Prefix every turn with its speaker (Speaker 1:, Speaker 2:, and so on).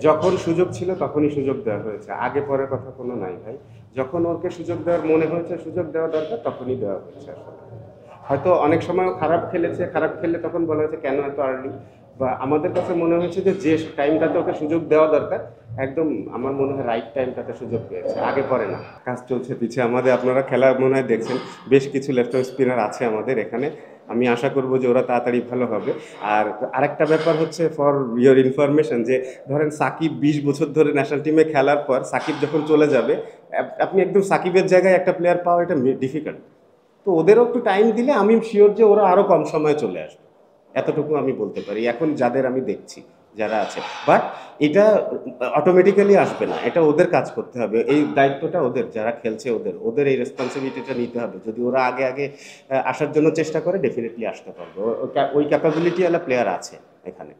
Speaker 1: যখন সুযোগ ছিল তখনই সুযোগ দেওয়া হয়েছে, আগে পরের কথা কোনো নাই ভাই। যখন ওকে সুযোগ দেওয়ার মনে হয়েছে, সুযোগ দেওয়া দরকার, তখনই দেওয়া হয়েছে আসলে। হয়তো অনেক সময় খারাপ খেলেছে, খারাপ খেললে তখন বলা হয়েছে কেন এত আর্লি, বা আমাদের কাছে মনে হয়েছে যে যে টাইমটাতে ওকে সুযোগ দেওয়া দরকার, একদম আমার মনে হয় রাইট টাইমটাতে সুযোগ পেয়েছে, আগে পরে না। কাজ চলছে পিছিয়ে আমাদের, আপনারা খেলা মনে হয় দেখছেন, বেশ কিছু লেফট আর্ম স্পিনার আছে আমাদের এখানে। আমি আশা করব যে ওরা তাড়াতাড়ি ভালো হবে। আর আরেকটা ব্যাপার হচ্ছে, ফর ইওর ইনফরমেশন, যে ধরেন সাকিব 20 বছর ধরে ন্যাশনাল টিমে খেলার পর সাকিব যখন চলে যাবে, আপনি একদম সাকিবের জায়গায় একটা প্লেয়ার পাওয়া এটা ডিফিকাল্ট। তো ওদেরও একটু টাইম দিলে আমি শিওর যে ওরা আরো কম সময়ে চলে আসবে, এতটুকু আমি বলতে পারি এখন যাদের আমি দেখছি যারা আছে। বাট এটা অটোমেটিক্যালি আসবে না, এটা ওদের কাজ করতে হবে, এই দায়িত্বটা ওদের, যারা খেলছে ওদের, ওদের এই রেসপন্সিবিলিটিটা নিতে হবে। যদি ওরা আগে আগে আসার জন্য চেষ্টা করে, ডেফিনেটলি আসতে পারবে। ওই ক্যাপাবিলিটি ওয়ালা প্লেয়ার আছে এখানে।